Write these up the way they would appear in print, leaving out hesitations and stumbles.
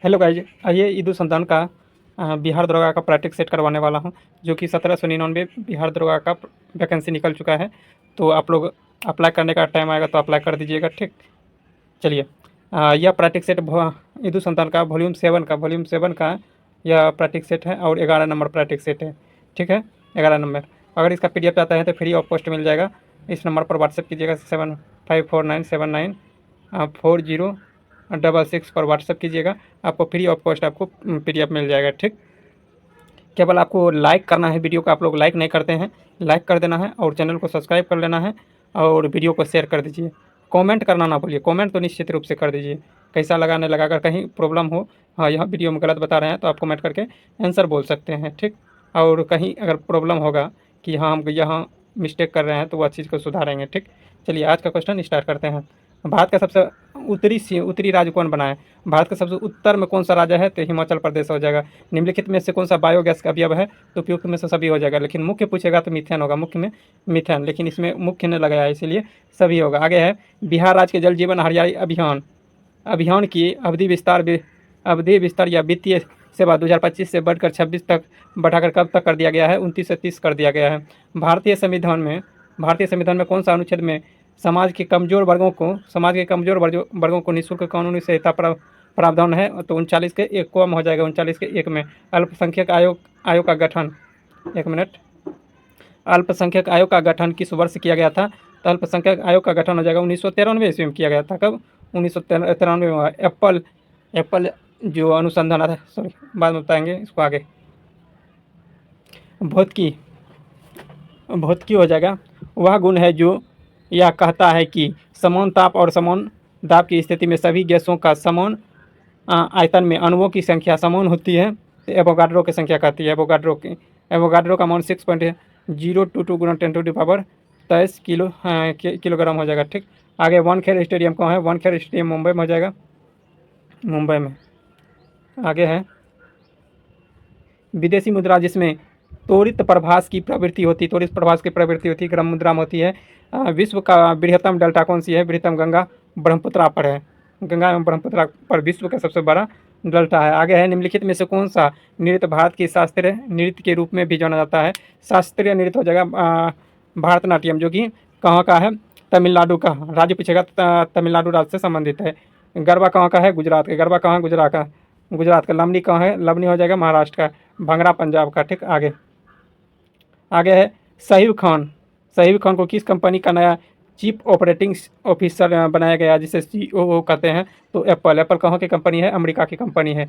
Hello guys, आइए ईदु संतान का बिहार दरोगा का प्रैक्टिस सेट करवाने वाला हूं, जो कि 1799 बिहार दरोगा का वैकेंसी निकल चुका है। तो आप लोग अप्लाई करने का टाइम आएगा तो अप्लाई कर दीजिएगा। ठीक, चलिए। यह प्रैक्टिस सेट ईदु संतान का वॉल्यूम 7 का यह प्रैक्टिस सेट है और 11 नंबर प्रैक्टिस सेट है। ठीक है, 11 नंबर। अगर इसका PDF चाहते हैं तो फ्री ऑफ कॉस्ट मिल जाएगा। इस नंबर पर व्हाट्सएप कीजिएगा, 7549794066 पर व्हाट्सएप कीजिएगा। आपको फ्री ऑफ कॉस्ट आपको PDF मिल जाएगा। ठीक, केवल आपको लाइक करना है। वीडियो को आप लोग लाइक नहीं करते हैं, लाइक कर देना है और चैनल को सब्सक्राइब कर लेना है और वीडियो को शेयर कर दीजिए। कमेंट करना ना भूलिए, कमेंट तो निश्चित रूप से कर दीजिए। कैसा लगा नहीं लगा, अगर कहीं प्रॉब्लम हो, हाँ यह वीडियो में गलत बता रहे हैं तो आप कमेंट करके आंसर बोल सकते हैं। ठीक, और कहीं अगर प्रॉब्लम होगा कि हाँ हम यहाँ मिस्टेक कर रहे हैं तो वह चीज़ को सुधारेंगे। ठीक, चलिए आज का क्वेश्चन स्टार्ट करते हैं। भारत का सबसे उत्तरी राज्य कौन बना है? भारत का सबसे उत्तर में कौन सा राज्य है? तो हिमाचल प्रदेश हो जाएगा। निम्नलिखित में से कौन सा बायोगैस का अवयव है? तो उपयुक्त में से सभी हो जाएगा, लेकिन मुख्य पूछेगा तो मीथेन होगा। मुख्य में मीथेन, लेकिन इसमें मुख्य ने लगाया है इसीलिए सभी होगा। आगे है बिहार राज्य के जल जीवन हरियाली अभियान की अवधि विस्तार या वित्तीय सेवा 2025 से बढ़कर 26 तक बढ़ाकर कब तक कर दिया गया है? 29 से 30 कर दिया गया है। भारतीय संविधान में कौन सा अनुच्छेद में समाज के कमजोर वर्गों को निःशुल्क कानूनी सहायता प्रावधान है? तो 39 के एक कम हो जाएगा, 39 के एक में। अल्पसंख्यक आयोग का गठन, एक मिनट, अल्पसंख्यक आयोग का गठन किस वर्ष किया गया था? तो अल्पसंख्यक आयोग का गठन हो जाएगा 1993 ईस्वी में किया गया था। कब? 1993 में। एप्पल जो अनुसंधान है, सॉरी बाद में बताएंगे इसको आगे। भौतिकी हो जाएगा वह गुण है जो यह कहता है कि समान ताप और समान दाब की स्थिति में सभी गैसों का समान आयतन में अणुओं की संख्या समान होती है। तो एवोगाड्रो की संख्या कहती है। एवोगाड्रो का मान 6.022 गुना 10⁻23 किलोग्राम हो जाएगा। ठीक, आगे वानखेड़े स्टेडियम कहाँ है? वानखेड़े स्टेडियम मुंबई में हो जाएगा, मुंबई में। आगे है विदेशी मुद्रा जिसमें त्वरित प्रभास की प्रवृत्ति होती है, क्रम मुद्रा में होती है। विश्व का बृहत्तम डेल्टा कौन सी है? बृहत्तम गंगा ब्रह्मपुत्रा पर है। गंगा एवं ब्रह्मपुत्रा पर विश्व का सबसे बड़ा डेल्टा है। आगे है निम्नलिखित में से कौन सा नृत्य भारत की शास्त्रीय नृत्य के रूप में भी जाना जाता है? शास्त्रीय नृत्य हो जाएगा भारतनाट्यम, जो कि कहाँ का है? तमिलनाडु का। राज्य पूछेगा तमिलनाडु राज्य से संबंधित है। गरबा कहाँ का है? गुजरात का। गरबा कहाँ? गुजरात का। लवनी कहाँ है? लवनी हो जाएगा महाराष्ट्र का। भंगड़ा पंजाब का। ठीक, आगे है साहिब खान को किस कंपनी का नया चीफ ऑपरेटिंग ऑफिसर बनाया गया, जिसे CEO कहते हैं? तो एप्पल कहाँ की कंपनी है? अमेरिका की कंपनी है।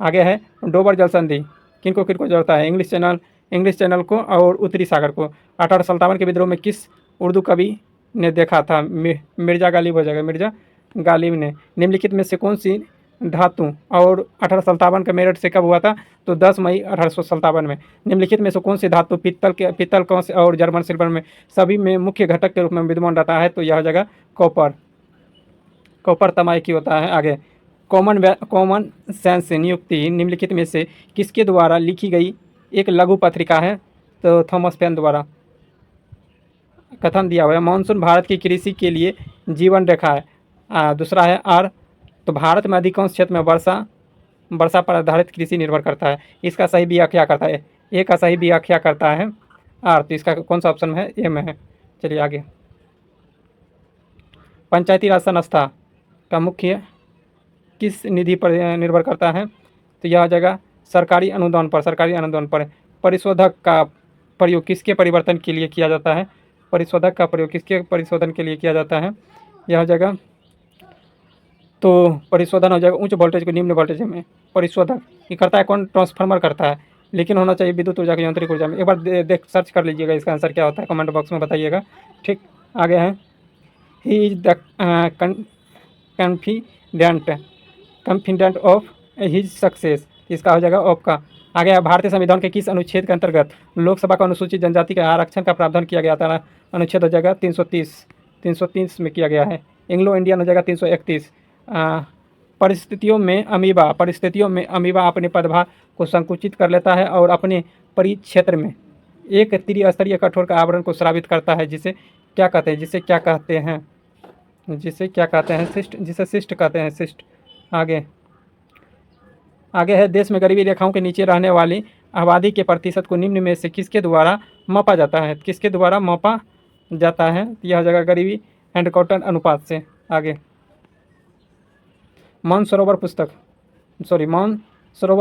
आगे है डोबर जल संधि किनको जोड़ता है? इंग्लिश चैनल को और उत्तरी सागर को। 1857 के विद्रोह में किस उर्दू कवि ने देखा था? मिर्जा गालिब हो जाएगा, मिर्जा गालिब ने। निम्नलिखित में से कौन सी धातु और 1857 का मेरठ से कब हुआ था? तो 10 मई 1857 में। निम्नलिखित में से कौन सी धातु पीतल कौन से और जर्मन सिल्वर में सभी में मुख्य घटक के रूप में विद्यमान रहता है? तो यह हो जाएगा कॉपर तमाई की होता है। आगे कॉमन सेंस नियुक्ति निम्नलिखित में से किसके द्वारा लिखी गई एक लघु पत्रिका है? तो थॉमस पेन द्वारा। कथन दिया हुआ है मानसून भारत की कृषि के लिए जीवन रेखा है। दूसरा है आर, तो भारत में अधिकांश क्षेत्र में वर्षा पर आधारित कृषि निर्भर करता है। इसका सही व्याख्या करता है ए का सही व्याख्या करता है आर, तो इसका कौन सा ऑप्शन है? ए में है। चलिए आगे। पंचायती राज संस्था का मुख्य किस निधि पर निर्भर करता है? तो यह आ जाएगा सरकारी अनुदान पर। परिशोधक का प्रयोग किसके परिवर्तन के लिए किया जाता है? परिशोधक का प्रयोग किसके परिशोधन के लिए किया जाता है? यह हो जाएगा, तो परिशोधन हो जाएगा उच्च वोल्टेज को निम्न वोल्टेज में। परिशोधक ये करता है कौन? ट्रांसफार्मर करता है, लेकिन होना चाहिए विद्युत ऊर्जा की यांत्रिक ऊर्जा में। एक बार देख सर्च कर लीजिएगा, इसका आंसर क्या होता है कमेंट बॉक्स में बताइएगा। ठीक, आगे है he is the confident of his success, इसका हो जाएगा ऑफ का। आगे है भारतीय संविधान के किस अनुच्छेद के अंतर्गत लोकसभा को अनुसूचित जनजाति के आरक्षण का प्रावधान किया गया था? अनुच्छेद हो जाएगा 330 में किया गया है। एंग्लो इंडियन हो जाएगा 331। परिस्थितियों में अमीबा अपने पदभार को संकुचित कर लेता है और अपने परिक्षेत्र में एक त्रिस्तरीय कठोर का आवरण को स्रावित करता है, जिसे क्या कहते हैं? सिस्ट कहते हैं, सिस्ट। आगे आगे है, देश में गरीबी रेखाओं के नीचे रहने वाली आबादी के प्रतिशत को निम्न में से किसके द्वारा मापा जाता है? किसके द्वारा मापा जाता है? यह हो जाएगा गरीबी हैंडकाउंटर अनुपात से। आगे, मानसरोवर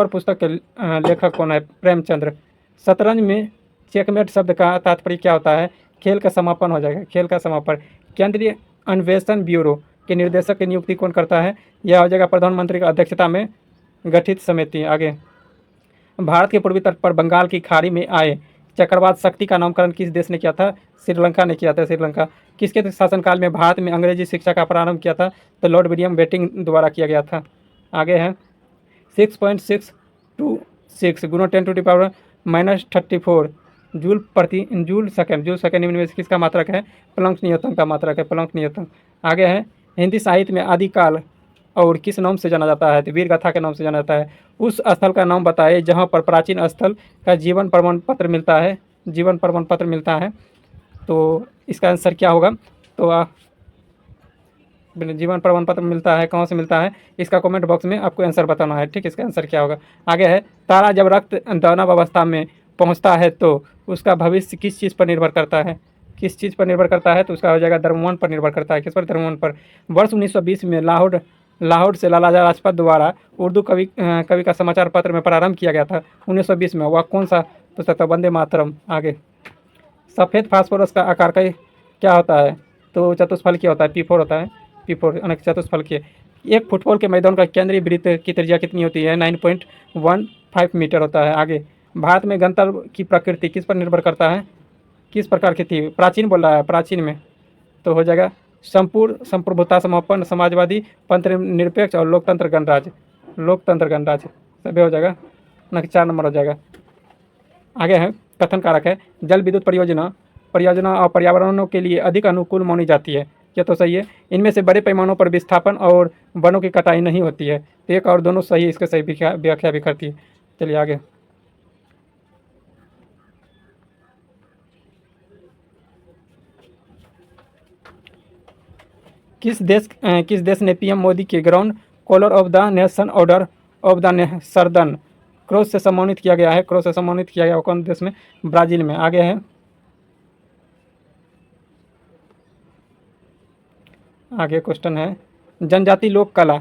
पुस्तक के लेखक कौन है? प्रेमचंद्र। शतरंज में चेकमेट शब्द का तात्पर्य क्या होता है? खेल का समापन हो जाएगा, खेल का समापन। केंद्रीय अन्वेषण ब्यूरो के निर्देशक की नियुक्ति कौन करता है? यह हो जाएगा प्रधानमंत्री की अध्यक्षता में गठित समिति। आगे, भारत के पूर्वी तट पर बंगाल की खाड़ी में आए चक्रवात शक्ति का नामकरण किस देश ने किया था? श्रीलंका ने किया था, श्रीलंका। किसके शासनकाल में भारत में अंग्रेजी शिक्षा का प्रारंभ किया था? तो लॉर्ड विलियम बेंटिंक द्वारा किया गया था। आगे है, 6.626 गुना 10⁻⁻34 जूल सेकेंड निम्न में से किसका मात्रक है? प्लैंक नियतांक का मात्रक है, प्लैंक नियतांक। आगे है, हिंदी साहित्य में आदिकाल और किस नाम से जाना जाता है? तो वीर गाथा के नाम से जाना जाता है। उस स्थल का नाम बताइए जहाँ पर प्राचीन स्थल का जीवन प्रमाण पत्र मिलता है, जीवन प्रमाण पत्र मिलता है। तो इसका आंसर क्या होगा? तो जीवन प्रमाण पत्र मिलता है, कहाँ से मिलता है? इसका कमेंट बॉक्स में आपको आंसर बताना है, ठीक। इसका आंसर क्या होगा? आगे है, तारा जब रक्त दानव अवस्था में पहुंचता है तो उसका भविष्य किस चीज़ पर निर्भर करता है? किस चीज़ पर निर्भर करता है? तो उसका हो जाएगा द्रव्यमान पर निर्भर करता है। किस पर? द्रव्यमान पर। वर्ष 1920 में लाहौर से लाला लाजपत द्वारा उर्दू कवि का समाचार पत्र में प्रारंभ किया गया था 1920 में। वह कौन सा पुस्तक था? वंदे मातरम। आगे, सफ़ेद फास्फोरस का आकार क्या होता है? तो चतुष्फलकीय होता है, P4 होता है, P4 अनेक चतुष्फलकीय। एक फुटबॉल के मैदान का केंद्रीय वृत्त की त्रिज्या कितनी होती है? 9.15 मीटर होता है। आगे, भारत में गणतंत्र की प्रकृति किस पर निर्भर करता है? किस प्रकार की थी? प्राचीन बोल रहा है, प्राचीन में। तो हो जाएगा संपूर्ण संप्रभुता समापन समाजवादी पंथ निरपेक्ष और लोकतंत्र गणराज्य, सभी हो जाएगा ना कि 4 नंबर हो जाएगा। आगे है, कथन कारक है, जल विद्युत परियोजना और पर्यावरणों के लिए अधिक अनुकूल मानी जाती है। क्या? तो सही है। इनमें से बड़े पैमानों पर विस्थापन और वनों की कटाई नहीं होती है। तो एक और दोनों सही, इसके सही व्याख्या भी करती है। चलिए आगे, किस देश ने पीएम मोदी के grand collar of the nation order of the southern cross से सम्मानित किया गया है? क्रॉस से सम्मानित किया गया कौन देश में? ब्राज़ील में। आगे है, आगे क्वेश्चन है, जनजाति लोक कला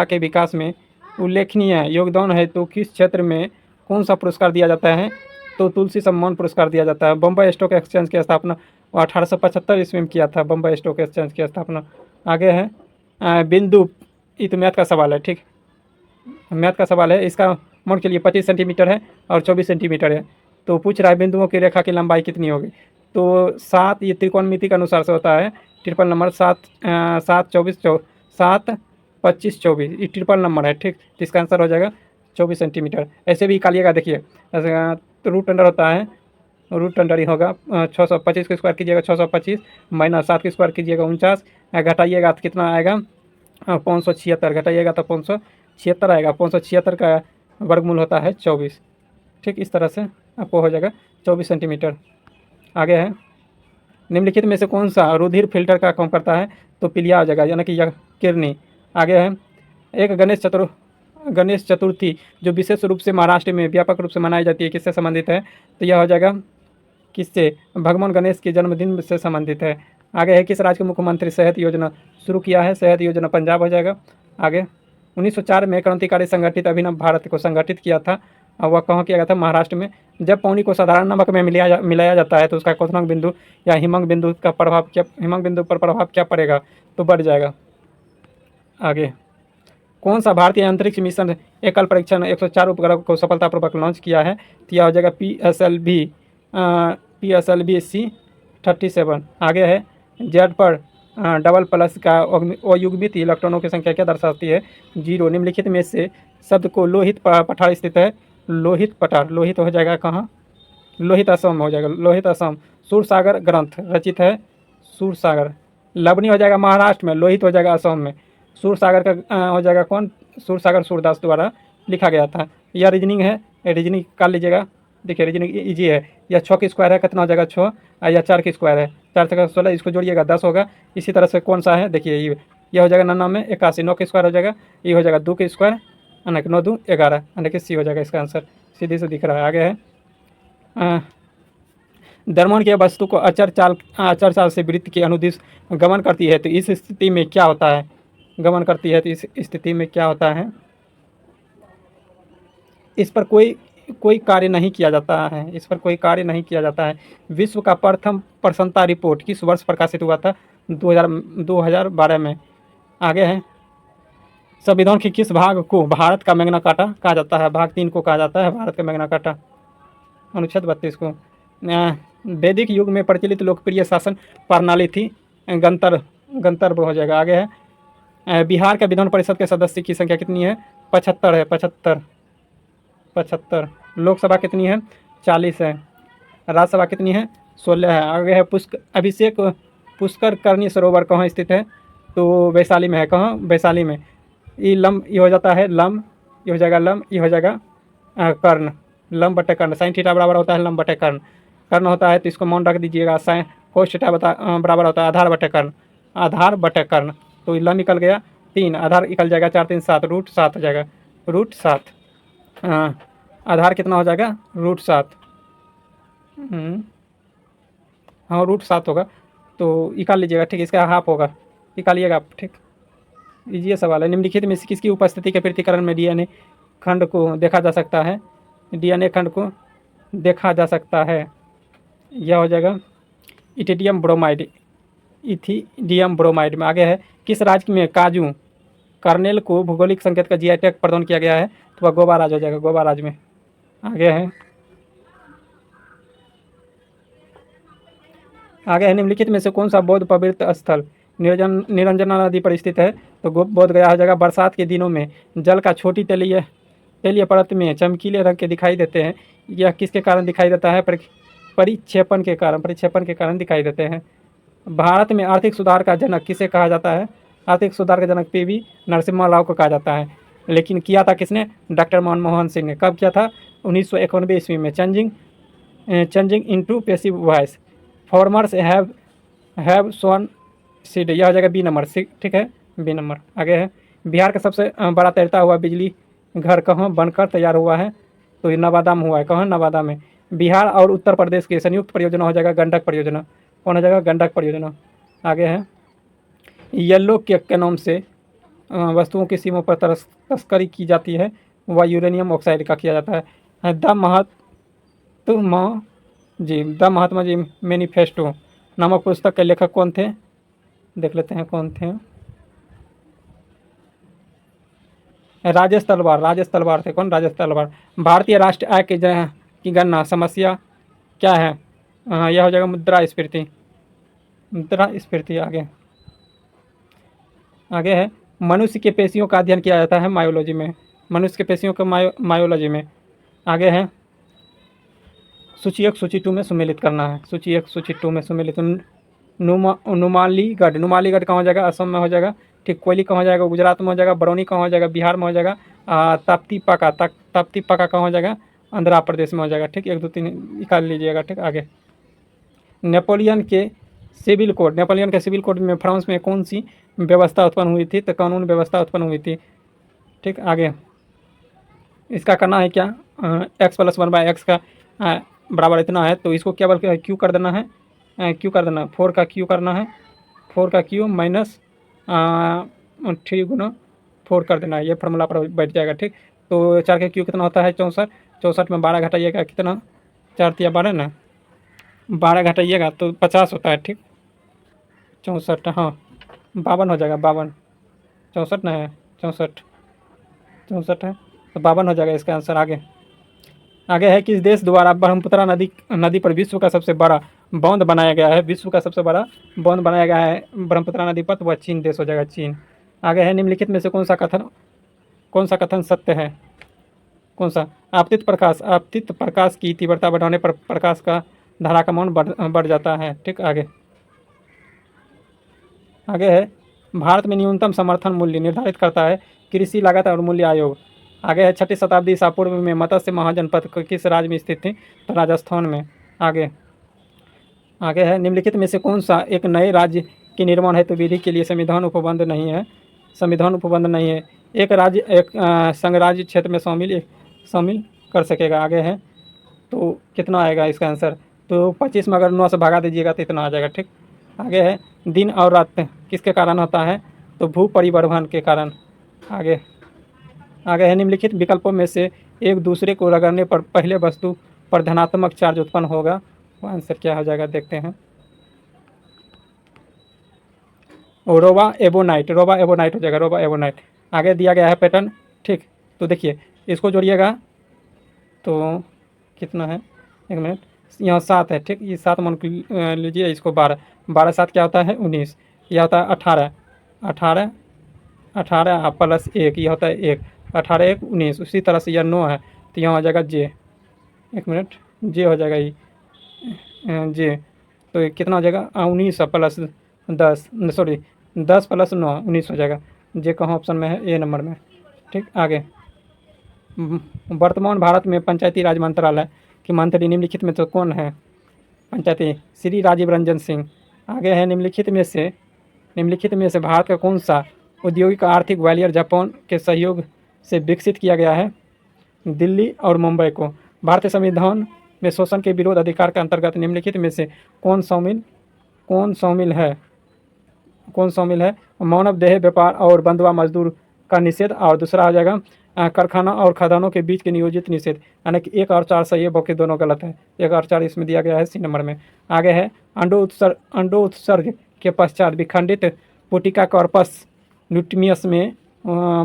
के विकास में उल्लेखनीय योगदान है तो किस क्षेत्र में कौन सा पुरस्कार दिया जाता है? तो तुलसी सम्मान पुरस्कार दिया जाता है। बम्बई स्टॉक एक्सचेंज की स्थापना 1875 ईस्वी में किया था, बम्बई स्टॉक एक्सचेंज की स्थापना। आगे है, बिंदु, ये तो मैथ का सवाल है, ठीक, मैथ का सवाल है। इसका मोड़ के लिए 25 सेंटीमीटर है और 24 सेंटीमीटर है। तो पूछ रहा है बिंदुओं की रेखा की लंबाई कितनी होगी? तो 7, ये त्रिकोणमिति के अनुसार से होता है। ट्रिपल नंबर 7 25 24 ये ट्रिपल नंबर है, ठीक। तो इसका आंसर हो जाएगा 24 सेंटीमीटर। ऐसे भी निकालिएगा, देखिए रूट अंडर होता है, रूट अंडर ही होगा 625 के स्क्वायर कीजिएगा 625 माइनस 7 के स्क्वायर कीजिएगा 49, घटाइएगा तो कितना आएगा? 576, घटाइएगा तो 576 आएगा। 576 का वर्गमूल होता है 24, ठीक। इस तरह से आपको हो जाएगा 24 सेंटीमीटर। आगे है, निम्नलिखित में से कौन सा रुधिर फिल्टर का काम करता है? तो पीलिया हो जाएगा, यानी कि यह किडनी। आगे है, एक गणेश चतुर्थी जो विशेष रूप से महाराष्ट्र में व्यापक रूप से मनाई जाती है, किससे संबंधित है? तो यह हो जाएगा किससे? भगवान गणेश के जन्मदिन से संबंधित है। आगे है, किस राज्य के मुख्यमंत्री सेहत योजना शुरू किया है? सेहत योजना पंजाब हो जाएगा। आगे, 1904 में क्रांतिकारी संगठित अभिनव भारत को संगठित किया था, और वह कहाँ किया गया था? महाराष्ट्र में। जब पानी को साधारण नमक में मिलाया जाता है तो उसका क्वथनांक बिंदु या हिमंग बिंदु पर प्रभाव क्या पड़ेगा? तो बढ़ जाएगा। आगे, कौन सा भारतीय अंतरिक्ष मिशन एकल परीक्षण 104 उपग्रह को सफलतापूर्वक लॉन्च किया है? तो यह हो जाएगा PSLV-C37। आगे है, जेड पर डबल प्लस का अयुग्मित इलेक्ट्रॉनों की संख्या क्या दर्शाती है? 0। निम्नलिखित में से शब्द को लोहित पठार स्थित है? लोहित पठार, लोहित हो जाएगा कहाँ? लोहित असम हो जाएगा, लोहित असम। सूरसागर ग्रंथ रचित है? सूरसागर। लवनी हो जाएगा महाराष्ट्र में, लोहित हो जाएगा असम में। सूरसागर का हो जाएगा कौन? सूरसागर सूरदास द्वारा लिखा गया था। यह रीजनिंग है, रीजनिंग कर लीजिएगा। देखिए रीजनिंग इजी है। यह 6 की स्क्वायर है, कितना हो जाएगा? 6। या 4 की स्क्वायर है, 4 से 16, इसको जोड़िएगा 10 होगा। इसी तरह से कौन सा है? देखिए यह हो जाएगा 99 81, 9 की स्क्वायर हो जाएगा, ये हो जाएगा 2 की स्क्वायर यानी कि 9 दूँ 11, यानी कि सी हो जाएगा इसका आंसर, सीधे से दिख रहा है। आगे है द्रव्यमान की वस्तु को अचर चाल से वृत्त के अनुदिश गमन करती है तो इस स्थिति में क्या होता है? गमन करती है तो इस स्थिति में क्या होता है? इस पर कोई कार्य नहीं किया जाता है, इस पर कोई कार्य नहीं किया जाता है। विश्व का प्रथम प्रसन्नता रिपोर्ट किस वर्ष प्रकाशित हुआ था? 2012 में। आगे है संविधान के किस भाग को भारत का मैग्ना कार्टा कहा जाता है? भाग 3 को कहा जाता है भारत का मैग्ना कार्टा। अनुच्छेद 32 को। वैदिक युग में प्रचलित लोकप्रिय शासन प्रणाली थी गणतंत्र हो जाएगा। आगे है बिहार का विधान परिषद के सदस्य की संख्या कितनी है? 75 है। 75। लोकसभा कितनी है? 40 है। राज्यसभा कितनी है? 16 है। आगे है अभिषेक पुष्कर करणी सरोवर कहाँ स्थित है? तो वैशाली में है। कहाँ? वैशाली में। ये हो जाता है लम, ये हो जाएगा लम, ये हो जाएगा कर्ण। लम बटे कर्ण, साइन थीटा बराबर होता है लम बटे कर्ण। कर्ण होता है तो इसको मौन रख दीजिएगा। साइन कोस थीटा बराबर होता है आधार बटे कर्ण, आधार बटे कर्ण। तो लम निकल गया 3, आधार निकल जाएगा 4 3 7, √7 हो जाएगा, √7। आधार कितना हो जाएगा? √7। हाँ √7 होगा तो निकाल लीजिएगा। ठीक, इसका हाफ होगा, निकालिएगा आप। ठीक, ये सवाल है। निम्नलिखित में से किसकी उपस्थिति के पृथक्करण में डीएनए खंड को देखा जा सकता है? डीएनए खंड को देखा जा सकता है, यह हो जाएगा इथिडियम ब्रोमाइड, इथिडियम ब्रोमाइड में। आगे है किस राज्य में काजू कर्नेल को भौगोलिक संकेत का जीआई टैग प्रदान किया गया है? तो वह गोवा राज्य हो जाएगा, गोवा राज्य में। आगे है निम्नलिखित में से कौन सा बौद्ध पवित्र स्थल निरंजना नदी पर स्थित है? तो बोध गया हो जाएगा। बरसात के दिनों में जल का छोटी तलीय परत में चमकीले रंग के दिखाई देते हैं, यह किसके कारण दिखाई देता है? परिक्षेपण के कारण दिखाई देते हैं। भारत में आर्थिक सुधार का जनक किसे कहा जाता है? आर्थिक सुधार का जनक पीवी नरसिम्हा राव को कहा जाता है। लेकिन किया था किसने? डॉक्टर मनमोहन सिंह ने। कब किया था? 1991 ईस्वी में। Changing into passive voice farmers have sown seed, यह हो जाएगा बी नंबर। ठीक है, बी नंबर। आगे है बिहार का सबसे बड़ा तैरता हुआ बिजली घर कहाँ बनकर तैयार हुआ है? तो ये नवादा में हुआ है। कहाँ? नवादा में। बिहार और उत्तर प्रदेश की संयुक्त परियोजना हो जाएगा गंडक परियोजना। कौन हो जाएगा? गंडक परियोजना। आगे है येलो केक के नाम से वस्तुओं की सीमा पर तस्करी की जाती है, वह यूरेनियम ऑक्साइड का किया जाता है। द महात्मा जी मैनिफेस्टो नामक पुस्तक के लेखक कौन थे? देख लेते हैं कौन थे। राजेश तलवार थे। कौन? राजेश तलवार। भारतीय राष्ट्रीय आय की गणना समस्या क्या है? यह हो जाएगा मुद्रास्फीति। आगे है मनुष्य के पेशियों का अध्ययन किया जाता है मायोलॉजी में। मनुष्य के पेशियों का मायोलॉजी में। आगे है सूची 1 सूची 2 में सम्मिलित करना है। सूची 1 सूची 2 में सम्मिलित। नुमालीगढ़ कहाँ हो जाएगा? असम में हो जाएगा। ठीक, कोयली कहाँ हो जाएगा? गुजरात में हो जाएगा। बरौनी कहाँ हो जाएगा? बिहार में हो जाएगा। ताप्ती पाका कहाँ हो जाएगा? आंध्र प्रदेश में हो जाएगा। ठीक, 1 2 3 निकाल लीजिएगा। ठीक, आगे नेपोलियन के सिविल कोड में फ्रांस में कौन सी व्यवस्था उत्पन्न हुई थी? तो कानून व्यवस्था उत्पन्न हुई थी। ठीक, आगे इसका करना है क्या? x + 1/x का बराबर इतना है तो इसको क्या बल्कि क्यू कर देना है, 4 का क्यू करना है। 4 का क्यू माइनस 3 गुना 4 कर देना है, ये फार्मूला पर बैठ जाएगा। ठीक, तो 4 का क्यू कितना होता है? 64। 64 में 12 घटाइएगा कितना? 4 × 12 ना, 12 घटाइएगा तो 50 होता है। ठीक, 64 हाँ 52 हो जाएगा। 52 64 ना है, 64 है तो 52 हो जाएगा इसका आंसर। आगे है किस देश द्वारा ब्रह्मपुत्र नदी पर विश्व का सबसे बड़ा बांध बनाया गया है? विश्व का सबसे बड़ा बांध बनाया गया है ब्रह्मपुत्र नदी पर, तो वह चीन देश हो जाएगा, चीन। आगे है निम्नलिखित में से कौन सा कथन सत्य है? कौन सा? आपतित प्रकाश की तीव्रता बढ़ाने पर प्रकाश का धारा का मान बढ़ जाता है। ठीक, आगे है भारत में न्यूनतम समर्थन मूल्य निर्धारित करता है कृषि लागत और मूल्य आयोग। आगे है 6ठी शताब्दी ईसा पूर्व में मत्स्य महाजनपद किस राज्य में स्थित थी? तो राजस्थान में। आगे है निम्नलिखित में से कौन सा एक नए राज्य के निर्माण हेतु विधि के लिए संविधान उपबद्ध नहीं है? एक राज्य एक संघराज्य क्षेत्र में शामिल कर सकेगा। आगे है तो कितना आएगा इसका आंसर, तो 25 में अगर 9 से भगा दीजिएगा तो इतना आ जाएगा। ठीक, आगे है दिन और रात किसके कारण होता है, तो भू परिवहन के कारण। आगे आगे है निम्नलिखित विकल्पों में से एक दूसरे को रगड़ने पर पहले वस्तु पर धनात्मक चार्ज उत्पन्न होगा, वो आंसर क्या हो जाएगा देखते हैं। रोबा एबोनाइट हो जाएगा, रोबा एबोनाइट। आगे दिया गया है पैटर्न। ठीक, तो देखिए इसको जोड़िएगा तो कितना है, एक मिनट, यहाँ 7 है। ठीक, ये 7 मान लीजिए, इसको 12, 12 7 क्या होता है 19, यह होता है 18, 18 18 प्लस 1 यह होता है 1, 18 1 19। उसी तरह से यह 9 है तो यहाँ हो जाएगा जे, एक मिनट, जे हो जाएगा ये जे, तो ये कितना हो जाएगा 19 प्लस 10, सॉरी 10 प्लस 9 19 हो जाएगा। जे कहाँ ऑप्शन में है, ए नंबर में। ठीक, आगे वर्तमान भारत में पंचायती राज मंत्रालय के मंत्री निम्नलिखित में तो कौन है, पंचायती, श्री राजीव रंजन सिंह। आगे है निम्नलिखित में से भारत का कौन सा औद्योगिक आर्थिक ग्वालियर जापान के सहयोग से विकसित किया गया है, दिल्ली और मुंबई को। भारतीय संविधान में शोषण के विरोध अधिकार के अंतर्गत निम्नलिखित में से कौन शामिल है, मानव देह व्यापार और बंधुआ मजदूर का निषेध, और दूसरा आ जाएगा कारखाना और खदानों के बीच के नियोजित निषेध। यानी कि 1 और 4 सही है, बाकी दोनों गलत है। 1 और 4 इसमें दिया गया है सी नंबर में। आगे है अंडोत्सर्ग के पश्चात विखंडित पुटिका कॉर्पस ल्यूटियमस में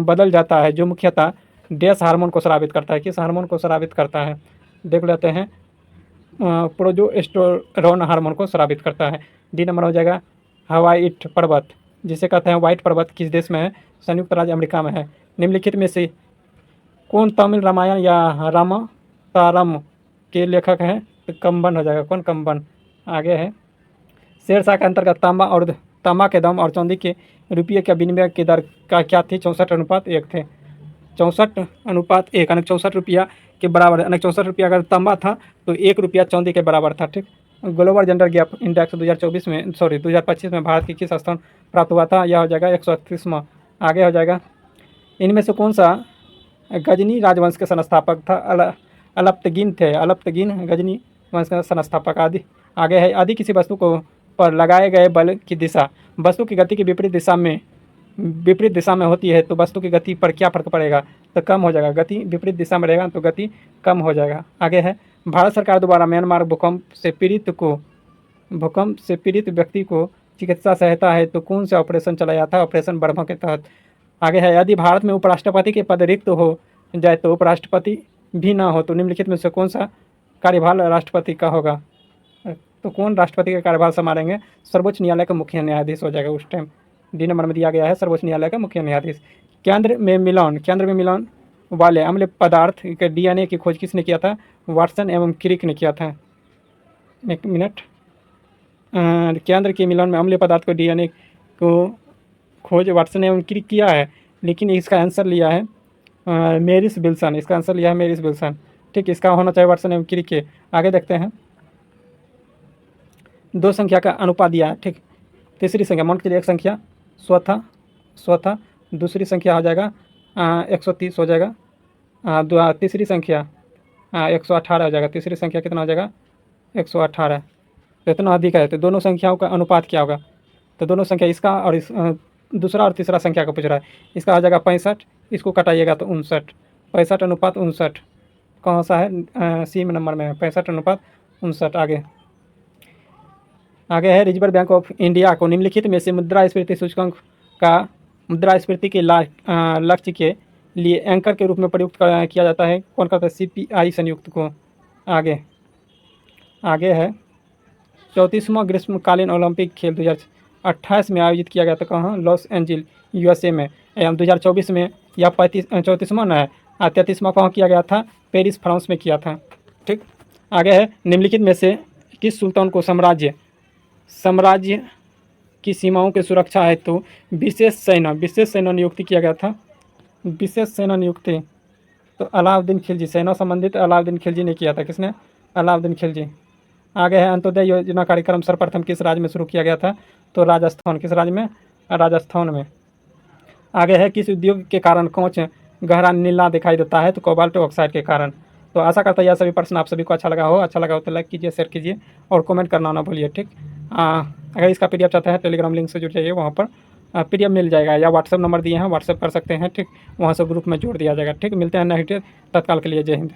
बदल जाता है, जो मुख्यतः डैश हार्मोन को स्रावित करता है। किस हार्मोन को स्रावित करता है देख लेते हैं, प्रोजेस्टेरोन हार्मोन को स्रावित करता है। डी नंबर हो जाएगा हवाईट पर्वत, जिसे कहते हैं व्हाइट पर्वत, किस देश में है, संयुक्त राज्य अमेरिका में है। निम्नलिखित में से कौन तमिल रामायण या रामातारम के लेखक हैं, तो कंबन हो जाएगा, कौन, कंबन। आगे है शेरशाह के अंतर्गत तांबा के दाम और चांदी के रुपये के विनिमय की दर का क्या थी, 64:1 थे, 64:1, यानी 64 रुपया के बराबर, यानी 64 रुपया अगर तांबा था तो 1 रुपया चांदी के बराबर था। ठीक, ग्लोबल जेंडर गैप इंडेक्स 2025 में भारत की किस स्थान प्राप्त हुआ था, यह हो जाएगा 138वां। आगे हो जाएगा इनमें से कौन सा गजनी राजवंश के संस्थापक था, अलप्तगीन थे, अलप्तगीन गजनी वंश का संस्थापक। आगे है यदि किसी वस्तु को पर लगाए गए बल की दिशा वस्तु की गति की विपरीत दिशा में होती है तो वस्तु की गति पर क्या फर्क पड़ेगा, तो कम हो जाएगा। गति विपरीत दिशा में रहेगा तो गति कम हो जाएगा। आगे है भारत सरकार द्वारा म्यांमार भूकंप से पीड़ित व्यक्ति को चिकित्सा सहायता है तो कौन सा ऑपरेशन चलाया था, ऑपरेशन बर्मा के तहत। आगे है यदि भारत में उपराष्ट्रपति के पद रिक्त हो जाए तो उपराष्ट्रपति भी ना हो तो निम्नलिखित में से कौन सा कार्यभार राष्ट्रपति का होगा, तो कौन राष्ट्रपति का कार्यभार संभालेंगे, सर्वोच्च न्यायालय का मुख्य न्यायाधीश हो जाएगा उस टाइम। डी नंबर में दिया गया है सर्वोच्च न्यायालय का मुख्य न्यायाधीश। केंद्र में मिलान वाले अम्ल पदार्थ के DNA की खोज किसने किया था, वाटसन एवं क्रिक ने किया था। एक मिनट, केंद्र के मिलान में अम्ल पदार्थ को DNA को खोज वाटसन एवं क्रिक किया है, लेकिन इसका आंसर लिया है मेरिस विल्सन, इसका आंसर लिया है मेरिस विल्सन। ठीक, इसका होना चाहिए वाटसन एवं क्रिक के। आगे देखते हैं 2 संख्या का अनुपात दिया है। ठीक, तीसरी संख्या मान के लिए एक संख्या स्वतः, दूसरी संख्या हो जाएगा 130 हो जाएगा, तीसरी संख्या 118 हो जाएगा, तीसरी संख्या कितना हो जाएगा 118, तो इतना अधिक है तो दोनों संख्याओं का अनुपात क्या होगा, तो दोनों संख्या इसका और इस दूसरा और तीसरा संख्या को पूछ रहा है, इसका हो जाएगा 65, इसको कटाइएगा तो 59, 65:59 कौन सा है, सी नंबर में है 65:59। आगे है रिजर्व बैंक ऑफ इंडिया को निम्नलिखित में से मुद्रास्फीति सूचकांक का मुद्रास्फीति के लक्ष्य के लिए एंकर के रूप में प्रयुक्त किया जाता है, कौन करता है, CPI संयुक्त को। आगे है 34वां ग्रीष्मकालीन ओलंपिक खेल 2028 में आयोजित किया गया था, कहाँ, लॉस एंजिल USA में। 2024 में यह 34वां है, 33वां कहाँ किया गया था, पेरिस फ्रांस में किया था। ठीक, आगे है निम्नलिखित में से किस सुल्तान को साम्राज्य की सीमाओं की सुरक्षा है तो विशेष सेना नियुक्ति किया गया था, विशेष सेना नियुक्ति तो अलाउद्दीन खिलजी, सेना संबंधित अलाउद्दीन खिलजी ने किया था, किसने, अलाउद्दीन खिलजी। आगे है अंत्योदय योजना कार्यक्रम सर्वप्रथम किस राज्य में शुरू किया गया था, तो राजस्थान, किस राज्य में, राजस्थान में। आगे है, किस उद्योग के कारण कांच गहरा नीला दिखाई देता है? तो कोबाल्ट ऑक्साइड के कारण। तो आशा करता है यह सभी प्रश्न आप सभी को अच्छा लगा हो तो लाइक कीजिए, शेयर कीजिए और कमेंट करना ना भूलिए, ठीक। अगर इसका पीडीएफ चाहते हैं टेलीग्राम लिंक से जुड़ जाइए, वहाँ पर पीडीएफ मिल जाएगा, या व्हाट्सएप नंबर दिए हैं, व्हाट्सएप कर सकते हैं, ठीक। वहाँ से ग्रुप में जोड़ दिया जाएगा, ठीक। मिलते हैं नेक्स्ट तत्काल के लिए, जय हिंद।